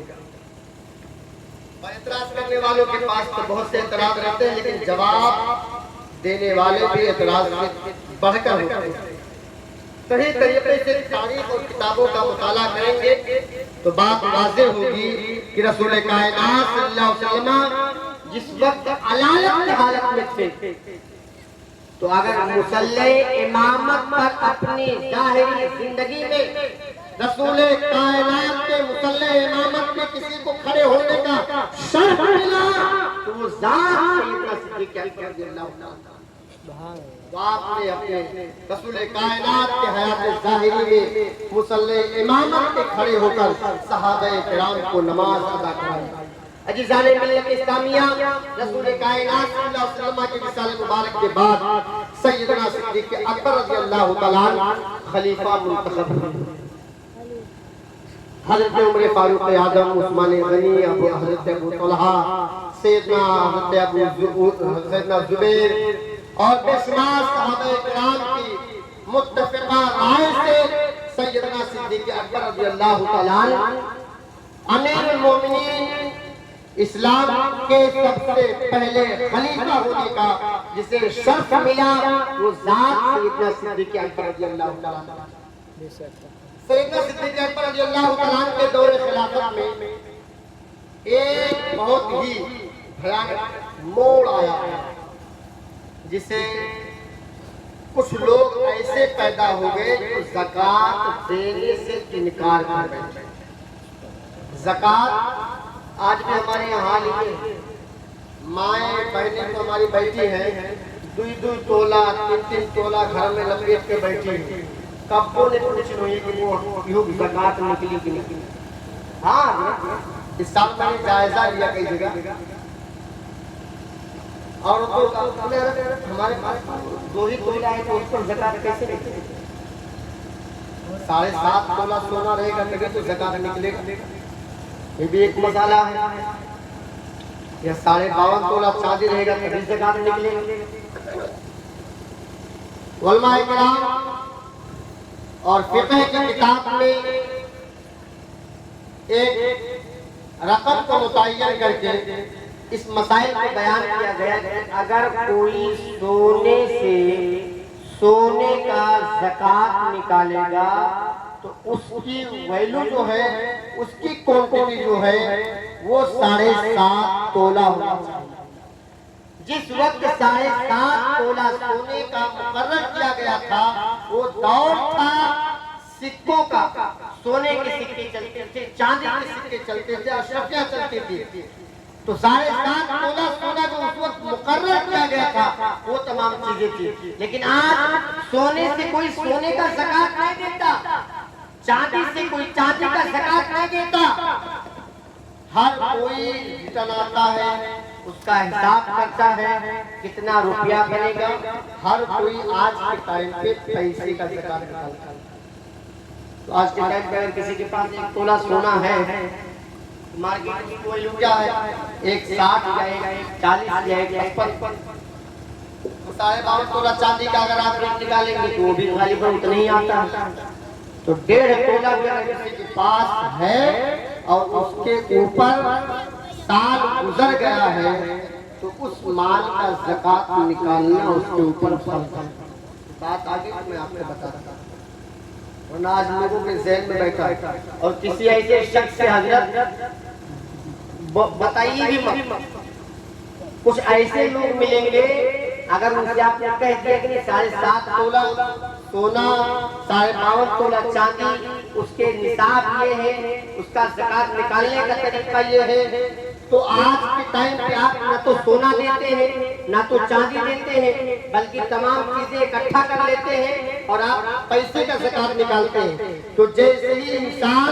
اعتراض کرنے والوں کے پاس تو بہت سے اعتراض رہتے ہیں، لیکن جواب دینے والے بھی اعتراض سے بڑھ کر ہوتے ہیں۔ صحیح طریقے سے تاریخ اور کتابوں کا مطالعہ کریں گے تو بات واضح ہوگی کہ رسول کائنات صلی اللہ علیہ وسلم جس وقت علالت کی حالت میں تھے تو اگر مصلی امامت پر اپنی ظاہری زندگی میں رسول کائنات کے مصلی امامت میں کسی کو کھڑے ہونے کا شرف ملا تو وہ ذات سیدنا صدیق اکبر رضی اللہ عنہ۔ تو آپ نے اپنے رسول کائنات کے حیات ظاہری میں مصلی امامت کے کھڑے ہو کر صحابہ کرام کو نماز ادا کرائی۔ عزیزان ملت اسلامیہ، رسول کائنات صلی اللہ علیہ وسلم کے وصال مبارک کے بعد سیدنا صدیق اکبر رضی اللہ تعالیٰ عنہ خلیفہ منتخب ہوئے۔ حضرت عمر فاروق اعظم، عثمان غنی، حضرت ابو طلحہ، سیدنا زبیر اور بے شمار صحابہ کرام کی متفقہ رائے سے سیدنا صدیق اکبر رضی اللہ تعالیٰ عنہ امیر المومنین، اسلام کے سب سے پہلے خلیفہ ہونے کا جسے شرف ملا وہ ذات سیدنا صدیق اکبر رضی اللہ تعالیٰ عنہ۔ سیدنا صدیق اکبر رضی اللہ تعالیٰ عنہ کے دور خلافت میں ایک بہت ہی بھیانک موڑ آیا جسے کچھ لوگ ایسے پیدا ہو گئے جو زکوٰۃ دینے سے انکار کر بیٹھے۔ زکوٰۃ آج بھی ہمارے یہاں حال ہی ہے، مائیں بہنیں تو ہماری بیٹھی ہیں، دوئی دوئی تولہ تین تین تولہ گھر میں لپیٹ کے بیٹھی ہیں، کبوں نے پوچھ رہی ہے کہ وہ یوں زکوٰۃ نکلی کہ نہیں۔ ہاں اس سال میں نے جائزہ لیا کئی جگہ اور ہمارے پاس دو ہی تولہ ہے تو اس پر زکوٰۃ کیسے نکلے؟ 7.5 تولہ سونا رہے گا تبھی تو زکوٰۃ نکلے گا، یہ بھی ایک مسئلہ ہے۔ یا 52.5 تولہ چاندی رہے گا تبھی زکوٰۃ نکلے گا۔ علماء کرام اور فقہ کی کتاب میں ایک رقم کو متعین کر کے اس مسائل کو بیان کیا گیا کہ اگر کوئی سونے کا زکوٰۃ نکالے گا تو اس کی ویلو جو ہے، اس کی کوانٹٹی جو ہے وہ 7.5 تولہ ہونا چاہیے۔ جس وقت 7.5 تولہ سونے کا مقرر کیا گیا تھا وہ دور تھا سکوں کا، سونے کے سکے چلتے تھے، چاندی کے سکے چلتے تھے، اشرفیاں چلتی تھی، تو 7.5 تولہ سونا جو اس وقت مقرر کیا گیا تھا وہ تمام چیزیں تھی۔ لیکن آج سونے سے کوئی سونے کا زکوٰۃ نہیں دیتا، چاندی سے کوئی چاندی کا زکوٰۃ نہیں دیتا، ہر کوئی ریٹرن آتا ہے، اس کا حساب کرتا ہے کتنا روپیہ بنے گا، ہر کوئی آج کے ٹائم پہ پیسے کا زکات نکالتا ہے۔ تو آج کے ٹائم پہ اگر کسی کے پاس 1 تولہ سونا ہے، مارکیٹ میں کوئی لوٹا ہے 160 یا 140 یا 155، 52 تولہ چاندی کا اگر آپ ریٹ نکالیں گے تو وہ بھی غالباً اتنا ہی آتا ہے۔ تو 1.5 تولہ اگر کسی کے پاس ہے اور اس کے اوپر سال گزر گیا ہے تو اس مال کا زکات نکالنا اس کے اوپر فرض ہے۔ بات آگے میں آپ کو بتاتا ہوں، ورنہ آج لوگوں کے ذہن میں بیٹھا ہے اور کسی ایسے شخص سے حضرت بتائیے بھی مت، کچھ ایسے لوگ ملیں گے اگر ان سے آپ نے کہہ دیا کہ 7.5 تولہ سونا، 52 تولہ چاندی، اس کے نصاب یہ ہے، اس کا زکات نکالنے کا طریقہ یہ ہے، تو آج کے ٹائم پہ آپ نہ تو سونا دیتے ہیں نہ تو چاندی دیتے ہیں، بلکہ تمام چیزیں اکٹھا کر لیتے ہیں اور آپ پیسے کا زکات نکالتے ہیں۔ تو جیسے ہی انسان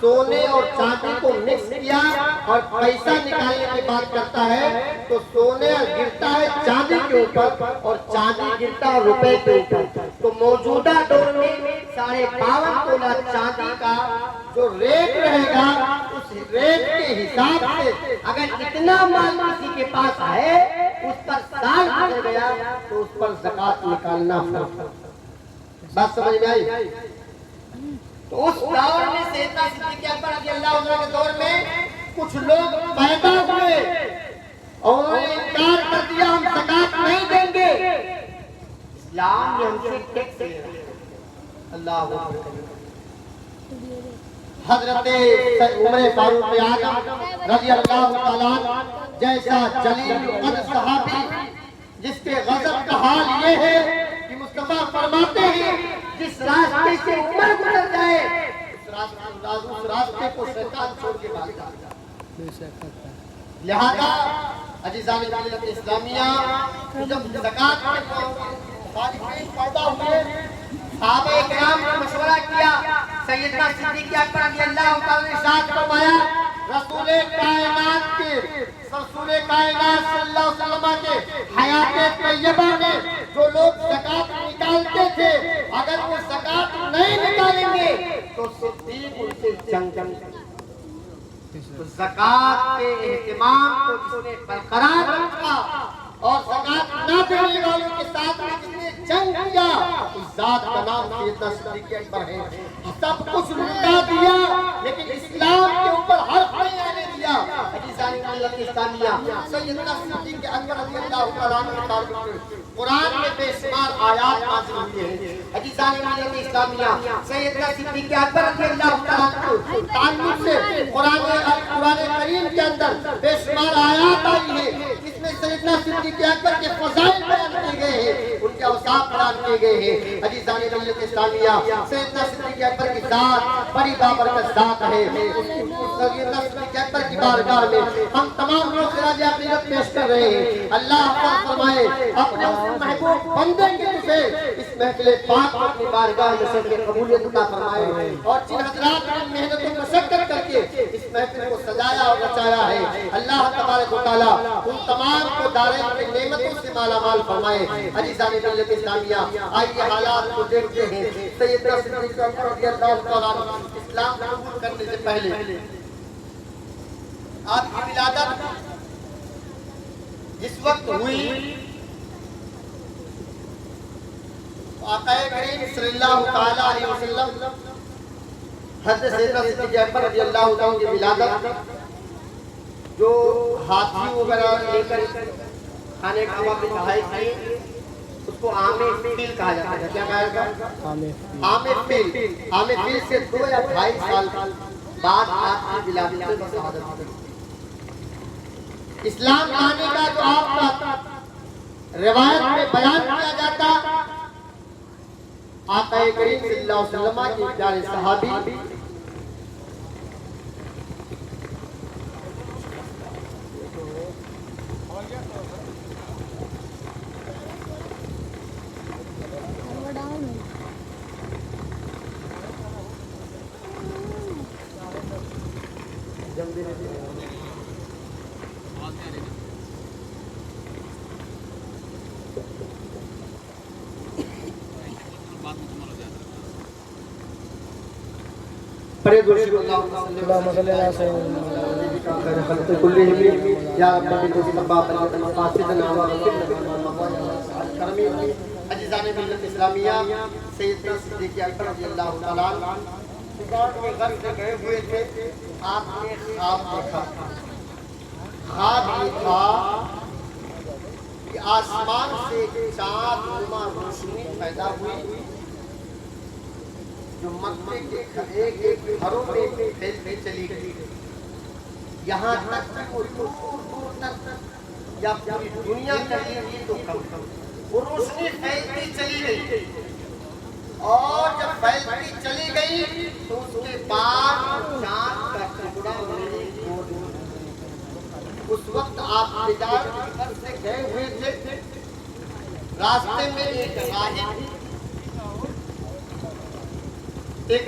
سونے اور چاندی کو مکس کیا اور پیسہ نکالنے کی بات کرتا ہے تو سونے گرتا ہے چاندی کے اوپر اور چاندی گرتا ہے روپے کے اوپر۔ تو موجودہ دور میں 52 تولہ چاندی کا جو ریٹ رہے گا اس ریٹ کے حساب سے اگر اتنا مال کسی کے پاس ہے اس پر سال گزر گیا تو اس پر زکات نکالنا فرض ہے۔ بات سمجھ میں آئی؟ تو اس دور میں سیدنا صدیق اکبر رضی اللہ عنہ کے دور میں کچھ لوگ پیدا ہوئے اور انہوں نے انکار کر دیا ہم زکات نہیں دیں گے، اسلام نے ہم سے ٹیکس لیا۔ اللہ اکبر۔ حضرت عمر فاروق اعظم رضی اللہ تعالیٰ جیسا جلیل قدر صحابی جس کے غضب کا حال یہ ہے کہ مصطفیٰ فرماتے ہیں جس راستے سے عمر گزر جائے اس راستے کو شیطان چھوڑ کے بھاگ جائے۔ لہذا عزیزان ملت اسلامیہ جب زکات کے صالحین پیدا ہوئے، صحابہ کرام نے مشورہ کیا، سیدنا صدیق اکبر رضی اللہ تعالیٰ نے ارشاد فرمایا رسول کائنات صلی اللہ علیہ وسلم کے حیات طیبہ میں جو لوگ زکات نکالتے تھے اگر وہ زکات نہیں نکالیں گے تو صدیق ان سے جنگ تو زکات کے اہتمام کو جس نے برقرار رکھا اور زکات نہ دینے والوں کے ساتھ جس نے جنگ کیا اس ذات کا نام سیدنا صدیق اکبر ہے۔ سب کچھ لٹا دیا لیکن اسلام کے اوپر حرف نہیں آنے دیا۔ عزیزان ملت اسلامیہ سیدنا صدیق اکبر رضی اللہ تعالیٰ عنہ کے تعلق سے قرآن میں بے شمار آیات نازل ہوئی ہیں۔ عزیزان ملت اسلامیہ سیدنا صدیق اکبر رضی اللہ تعالیٰ عنہ کے تعلق سے قرآن کریم کے اندر بے شمار آیات آئی ہیں جس میں سیدنا صدیق اکبر کے فضائل بیان کیے گئے ہیں، ان کے اوصاف بیان کیے گئے ہیں۔ عزیزان ملت اسلامیہ سیدنا صدیق اکبر کی ذات بڑی بابرکت ذات ہے۔ سیدنا صدیق اکبر کی بارگاہ میں ہم تمام لوگ خراج عقیدت پیش کر رہے ہیں۔ اللہ پاک فرمائے اپنے اس محبوب بندے کے تجھے اس محفل پاک کو اپنی بارگاہ میں سب کے قبولیت عطا فرمائے اور جن حضرات نے محنت و مشقت کر کے اس محفل کو سجایا اور رچایا ہے اللہ تبارک و تعالیٰ ان تمام کو دارین کی نعمتوں سے مالا مال فرمائے۔ عزیزان ملت اسلامیہ آئیے حالات کو دیکھتے ہیں۔ سیدنا صدیق اکبر رضی اللہ تعالیٰ عنہ اسلام قبول کرنے سے پہلے آپ کی ولادت جس وقت ہوئی آقا کریم صلی اللہ تعالیٰ علیہ وسلم حضرت سیدنا صدیق اکبر رضی اللہ عنہ کی ولادت جو ہاتھی وغیرہ لے کر کھانے کعبہ میں چڑھائی تھی اس کو عام فیل کہا جاتا ہے۔ کیا کہا جاتا ہے؟ عام فیل۔ عام فیل سے 2 یا 2.5 سال بعد آپ کی ولادت میں شہادت ہوئی۔ اسلام لانے کا جو آپ کا روایت میں بیان کیا جاتا آقا کریم صلی اللہ علیہ وسلم کے پیارے صحابی پڑے درود اللہ اللهم صل على سيدنا خير خلق كلهم يا رب بالمصطفى بلغ مقاصدنا واغفر لنا کرمی اجزان ملت اسلامیہ سیدنا صدیق اکبر رضی اللہ تعالیٰ عنہ غار میں غرق گئے ہوئے تھے. آپ نے خواب دیکھا. خواب یہ تھا کہ آسمان سے چاند نما روشنی پیدا ہوئی جو مکے کے ایک ایک گھروں میں پھیلتی چلی گئی. یہاں تک کہ وہ دور دور تک یا پوری دنیا چلی گئی تو کم وہ روشنی پھیلتی چلی گئی. اور جب پھیلتی چلی گئی تو اس کے بعد چاند کا ٹکڑا میرے گود میں. اس وقت آپ تجارت کی غرض سے گئے ہوئے تھے. راستے میں ایک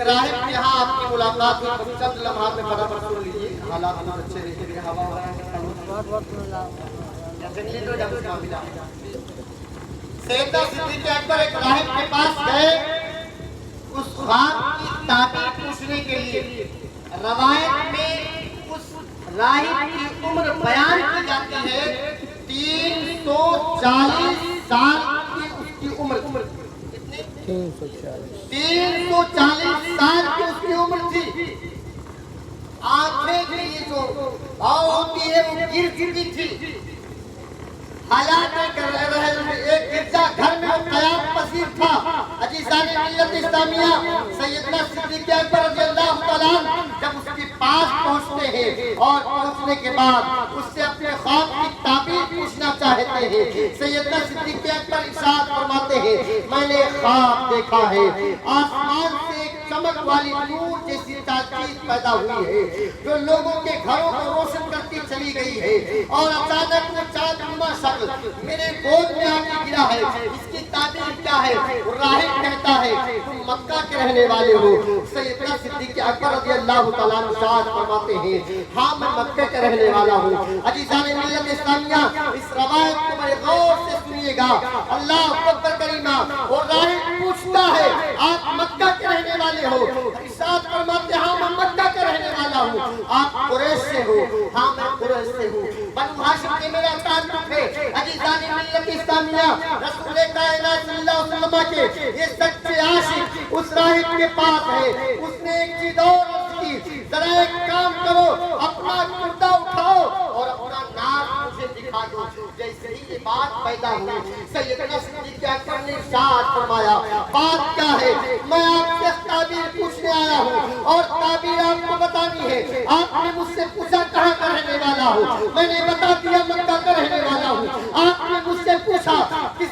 راہب کے ہاں آپ کی ملاقات ہوئی. چند لمحات میں برابر سن لیجیے. حالات بہت اچھے رہتے ہیں. ہوا ہو رہا ہے جنگلی تو جب اس کا ملا. سیدنا صدیق اکبر ایک راہب کے پاس گئے اس خواب کی تعبیر پوچھنے کے لیے. روایت میں اس راہب کی عمر بیان کی جاتی ہے 340 سال کی اس کی عمر. 340 سال کی اس کی عمر تھی. آنکھیں کی یہ جو باؤ ہوتی ہے وہ گر چکی تھی. حالات ایک گرجا گھر میں وہ قیام پذیر تھا. عزیزان ملت اسلامیہ سیدنا صدیق اکبر رضی اللہ تعالیٰ جب اس کے پاس پہنچتے ہیں اور پہنچنے کے بعد اس سے اپنے خواب کی تعبیر پوچھنا چاہتے ہیں. سیدنا صدیق اکبر ارشاد فرماتے ہیں میں نے خواب دیکھا ہے آسمان سے ایک چمک والی نور جیسی چیز پیدا ہوئی ہے جو لوگوں کے گھروں کو روشن کرتی چلی گئی ہے. اور اچانک وہ چاند نما شکل میرے گود میں آ کے گرا ہے. اس کی تعبیر کیا ہے؟ راہب کہتا ہے تم مکہ کے رہنے والے ہو. سیدنا صدیق اکبر رضی اللہ تعالیٰ عنہ ارشاد فرماتے ہیں ہاں میں مکہ کے رہنے والا ہوں. عزیزان ملت اسلامیہ اس روایت کو بڑے غور سے سنیے گا. اللہ اکبر کریمہ. اور راہب پوچھتا ہے آپ مکہ کے رہنے والے ہو؟ ارشاد فرماتے ہاں میں مکہ کا رہنے والا ہوں. آپ قریش سے ہو؟ ہاں میں قریش سے ہوں. بنو ہاشم کے میرا تعلق ہے. عزیزان ملت اسلامیہ رسول کائنات صلی اللہ علیہ وسلم کے یہ سچے عاشق اس راہب کے پاس ہے. اس نے ایک چیز اور کی ذرا ایک کام کرو اپنا کردہ اٹھاؤ اور اپنا نام مجھے دکھا دو. جیسے ہی یہ بات پیدا ہوئی سیدنا صدیق اکبر نے ارشاد فرمایا بات کیا ہے؟ میں آپ سے تعبیر پوچھنے آیا ہوں اور تعبیر آپ کو بتانی ہے. آپ نے مجھ سے پوچھا کہاں کا رہنے والا ہوں؟ میں نے بتا دیا مکہ کا رہنے والا ہوں. آپ نے مجھ سے پوچھا کس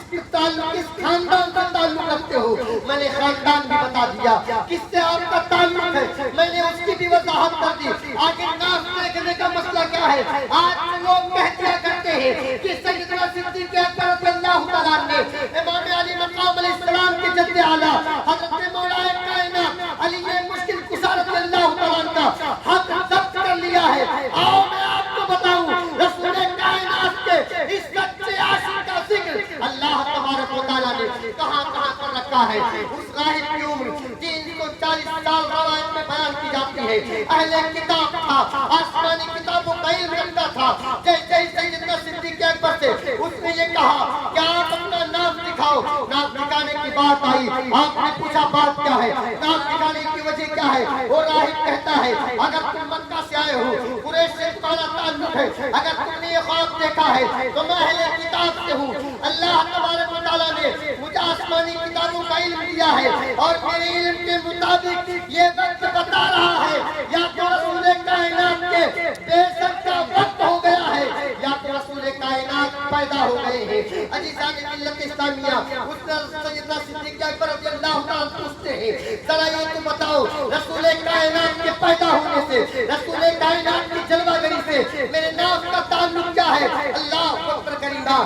خاندان کا تعلق رکھتے ہو؟ میں نے خاندان بھی بتا دیا. کس سے آپ کا تعلق ہے؟ میں نے اس کی بھی وضاحت کر دی. آگے نام دیکھنے کا مسئلہ کیا ہے؟ آج لوگ کہتے کرتے ہیں کہ سیدنا صدیق اکبر رضی اللہ تعالیٰ نے امام علی مقام علیہ السلام کے جد اعلیٰ حضرت مولا کائنات علی مشکل کشا رضی اللہ تعالیٰ کا حق ضبط کر لیا ہے. آؤ میں آپ کو بتاؤں رسول کائنات کے اس سچے عاشق کا ذکر اللہ تبارک و تعالیٰ نے کہاں کہاں کر رکھا ہے. اس راہب کی عمر 340 سال روایت میں بیان کی جاتی ہے. اہل کتاب تھا, آسمانی کتابوں کا علم رکھتا تھا. جیسے سیدنا صدیق اکبر سے اس نے یہ کہا کہ آپ اپنا نام دکھاؤ. نام دکھانے کی بات آئی. آپ نے پوچھا بات کیا ہے, نام دکھانے کی وجہ کیا ہے؟ وہ راہب کہتا ہے اگر تم مکہ سے آئے ہو, قریش سے تمہارا تعلق ہے, اگر تم نے یہ خواب دیکھا ہے تو میں اہل کتاب سے ہوں. اللہ تبارک و تعالیٰ نے مجھے آسمانی کتابوں کا علم دیا ہے اور میرے علم کے مطابق یہ وقت بتا رہا ہے یا تو رسول کائنات کے بے شک کا وقت ہو گیا ہے یا تو رسول کائنات پیدا ہو گئے ہیں. عزیزان ملت اسلامیہ اس نے سیدنا صدیق اکبر رضی اللہ تعالیٰ پوچھتے ہیں ذرا یہ تو بتاؤ رسول کائنات کے پیدا ہونے سے, رسول کائنات کی جلوہ گری سے میرے نام کا تعلق کیا ہے؟ اللہ اکبر کریمہ.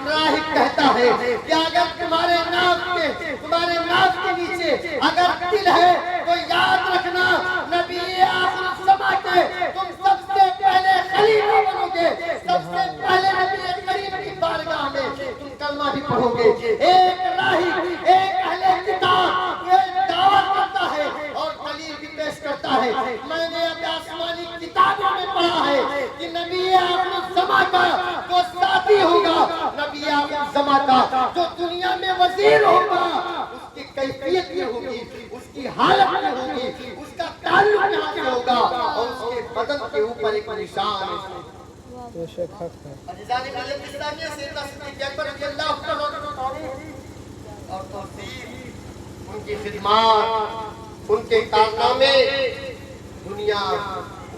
راہب کہتا ہے کہ اگر تمہارے نام کے نیچے اگر دل ہے تو یاد رکھنا نبی آخر الزماں کے تم سب کہ نبی آخر الزماں کا جو ساتھی ہوگا، نبی آخر الزماں کا جو دنیا میں وزیر ہوگا، اس کی کیفیت یہ ہوگی، اس کی حالت یہ ہوگی، اس کا تعلق یہاں سے ہوگا، اور اس کے بدن کے اوپر ایک نشان ہے۔ عزیزان ملت اسلامیہ، سیدنا صدیق اکبر رضی اللہ عنہ اور توصیف، ان کی خدمات، ان کے کارنامے دنیا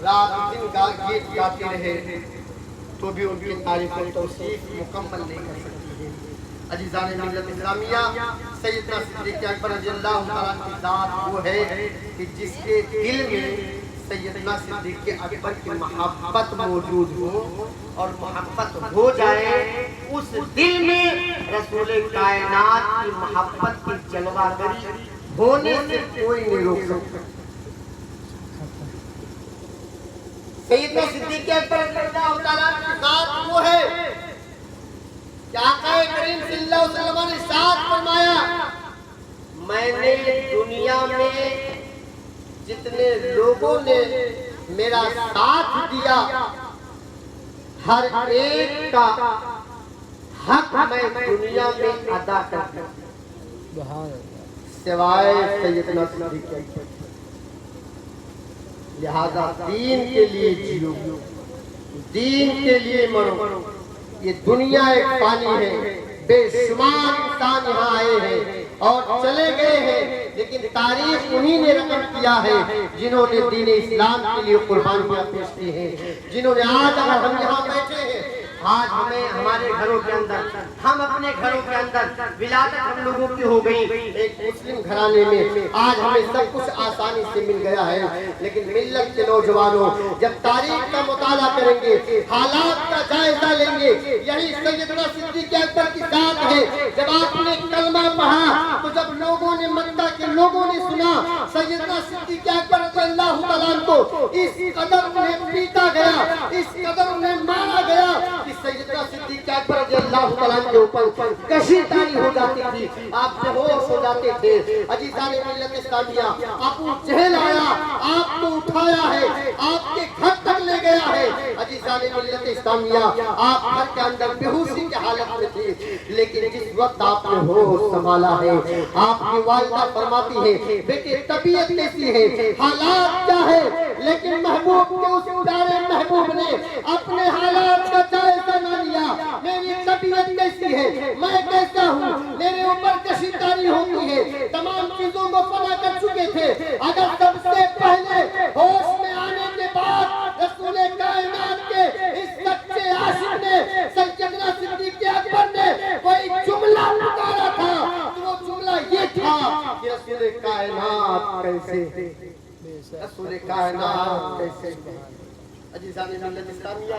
رات دن گیت گاتے رہے تو بھی ان کی تعریف و توصیف مکمل نہیں کر سکتی ہے۔ عزیزان ملت اسلامیہ، سیدنا صدیق اکبر رضی اللہ عنہ کی ذات وہ ہے کہ جس کے دل میں سیدنا صدیق اکبر کی محبت موجود ہو، اور محبت ہو جائے، اس دل میں رسول کائنات کی محبت کی جلوہ گری ہونے سے کوئی نہیں روک سکتا۔ سیدنا صدیق اکبر رضی اللہ تعالیٰ کی ذات وہ ہے کہ آقا کریم صلی اللہ علیہ وسلم نے ارشاد فرمایا، میں نے دنیا میں جتنے لوگوں نے میرا ساتھ دیا، ہر ایک کا حق میں دنیا میں ادا کر دیا سوائے سیدنا صدیق اکبر۔ لہذا دین کے لیے جیو، دین کے لیے مرو۔ یہ دنیا ایک فانی ہے، بے شمار انسان یہاں آئے ہیں اور چلے گئے ہیں، لیکن تاریخ انہی نے رقم کیا ہے جنہوں نے دین اسلام کے لیے قربانیاں پیش کی ہیں، جنہوں نے آج اگر ہم یہاں بیٹھے ہیں، آج ہمیں ہمارے گھروں کے اندر، ہم اپنے گھروں کے اندر ولادت ہم لوگوں کی ہو گئی ایک مسلم گھرانے میں، آج ہمیں سب کچھ آسانی سے مل گیا ہے، لیکن ملت کے نوجوانوں جب تاریخ کا مطالعہ کریں گے، حالات کا جائزہ لیں گے، یہی سیدنا صدیق اکبر کی ذات ہے۔ جب آپ نے کلمہ پڑھا تو جب لوگوں نے، مکہ کے لوگوں نے سنا سیدنا صدیق اکبر رضی اللہ تعالیٰ کو اس قدر انہیں پیٹا گیا، اس قدر انہیں مارا گیا کہ سیدنا صدیق اکبر رضی اللہ تعالیٰ کے اوپر کشی تاری ہو جاتی تھی، آپ بے ہوش ہو جاتے تھے۔ عزیزان ملت اسلامیہ، ابو جہل آیا، آپ کو اٹھایا ہے، آپ کے گھر تک لے گیا ہے۔ عزیزان ملت اسلامیہ، آپ گھر کے اندر بے ہوشی کی حالت میں تھے، لیکن جس وقت آپ نے ہوش سنبھالا ہے، آپ کی والدہ فرماتی ہے، بیٹے طبیعت کیسی ہے، حالات کیا ہے، لیکن محبوب کے اس پیارے محبوب نے اپنے حالات کا جائزہ نہ لیا۔ میری طبیعت کیسی ہے، میں کیسا ہوں، میرے اوپر کشی تاری ہوتی ہے، تمام چیزوں کو فنا کر چکے تھے۔ اگر سب سے پہلے ہوش میں آنے کے بعد رسول کائنات کے اس سچے عاشق نے، سیدنا صدیق اکبر نے کوئی جملہ پکارا تھا تو وہ جملہ یہ تھا کہ رسول کائنات کیسے، رسول کائنات کیسے۔ عزیزان ملت اسلامیہ،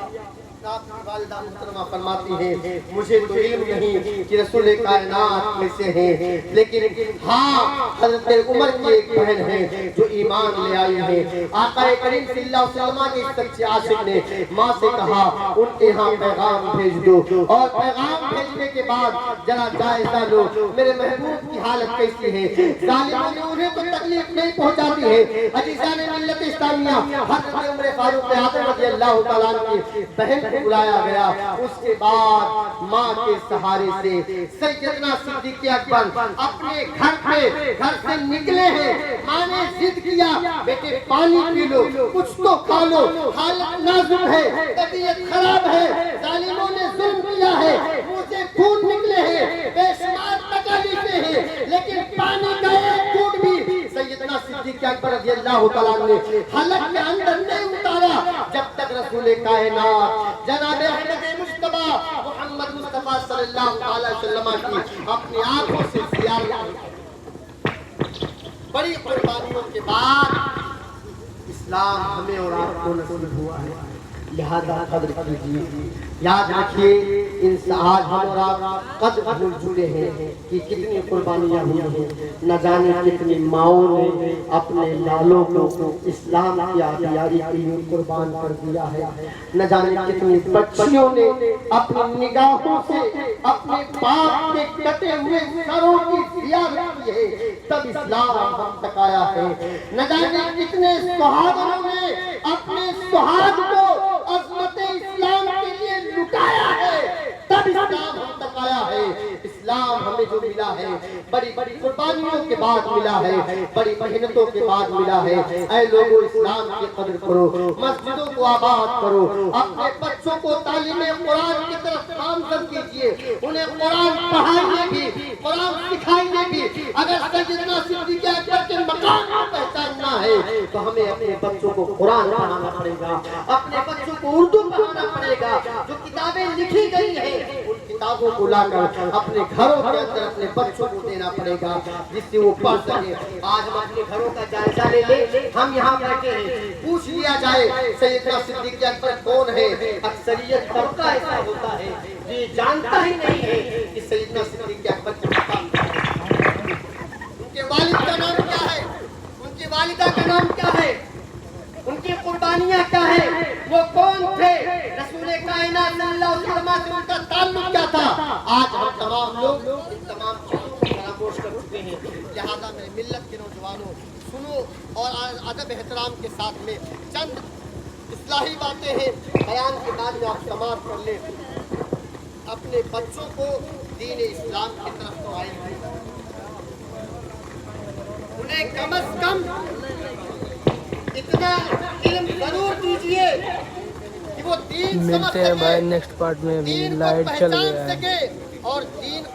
آپ کی والدہ محترمہ فرماتی ہیں، مجھے تو علم نہیں کہ رسول کائنات کیسے ہیں، لیکن ہاں حضرت عمر کی ایک بہن ہے جو ایمان لے آئی ہے۔ آقا کریم صلی اللہ علیہ وسلم کے سچے عاشق نے ماں سے کہا ان کے ہاں پیغام بھیج دو، اور پیغام بھیجنے کے بعد ذرا جائزہ لو میرے محبوب کی حالت کیسی ہے۔ ظالموں نے انہیں تو تکلیف نہیں پہنچاتی ہے۔ عزیزان ملت اسلامیہ، حضرت عمر فاروق اعظم رضی اللہ تعالیٰ کی بہن کو بلایا گیا، اس کے بعد ماں کے سہارے سے سیدنا صدیق اکبر اپنے گھر سے نکلے ہیں۔ ماں نے ضد کیا، بیٹے پانی پی لو، کچھ تو کھا لو، حالت نازک ہے، طبیعت خراب ہے، ظالموں نے ظلم کیا ہے، منہ سے خون نکلے ہیں، بے شمار تکالیفیں ہیں، لیکن پانی کا ایک گھونٹ بھی سیدنا صدیق اکبر رضی اللہ تعالیٰ نے حلق کے اندر نہیں اتارا جب تک رسول کائنات جناب احمد مصطفیٰ محمد مصطفیٰ صلی اللہ علیہ وسلم کی اپنی آنکھوں سے زیارت۔ بڑی قربانیوں کے بعد اسلام ہمیں اور آپ کو نصیب ہوا ہے، لہذا قدر کیجیے۔ یاد رکھیے آج ہم اور آپ قدر بھول چکے ہیں کہ کتنی قربانیاں ہوئی ہیں، نہ جانے کتنی ماؤں نے اپنے لالوں کو اسلام کی آبیاری کے لیے قربان کر دیا ہے، نہ جانے کتنی بچیوں نے اپنی نگاہوں سے اپنے باپ کے کٹے ہوئے سروں کی زیارت کی ہے، تب اسلام ہم تک آیا ہے، نہ جانے کتنے سہاگروں نے اپنے سہاگ کو عظمت اسلام ہمیں جو ملا ہے بڑی بڑی قربانیوں کے بعد ملا ہے، بڑی محنتوں کے بعد ملا ہے۔ اے لوگوں اسلام کی قدر کرو، مسجدوں کو آباد کرو، اپنے بچوں کو تعلیم قرآن کی طرف نامزد کیجئے، انہیں قرآن پڑھائیے بھی، قرآن سکھائیے بھی۔ اگر سیدنا صدیق اکبر کے مقام کو پہچاننا ہے تو ہمیں اپنے بچوں کو قرآن پڑھانا پڑے گا، اپنے بچوں کو اردو پڑھانا پڑے گا۔ جو کتابیں لکھی گئی ہیں ان کتابوں کو لا کر اپنے گھروں کے اندر اپنے بچوں کو دینا پڑے گا جس سے وہ پڑھ سکے۔ آج ہم اپنے گھروں کا جائزہ لے لیں، ہم یہاں بیٹھے ہیں، پوچھ لیا جائے سیدنا صدیق اکبر کون ہے؟ اکثریت طبقہ ایسا ہوتا ہے یہ جانتا ہی نہیں ہے کہ سیدنا صدیق اکبر کا مقام کیا ہے، ان کے والد کا نام کیا ہے، ان کی والدہ کا نام کیا ہے، ان کی قربانیاں کیا ہیں، وہ کون تھے، رسول کائنات صلی اللہ علیہ وسلم سے ان کا تعلق کیا تھا۔ آج ہم تمام لوگ ان تمام چیزوں کو فراموش کر چکے ہیں۔ لہذا میرے ملت کے نوجوانوں سنو اور ادب احترام کے ساتھ میں چند اصلاحی باتیں ہیں، بیان کے بعد میں آپ سماعت کر لیں۔ اپنے بچوں کو دین اسلام کی طرف تو آئیں، انہیں کم از کم اتنا علم ضرور دیجئے کہ وہ دین سمجھ ملتے ہیں بھائی نیکسٹ پارٹ میں، ابھی دین کو لائٹ چل پہچان گیا ہے۔ سکے اور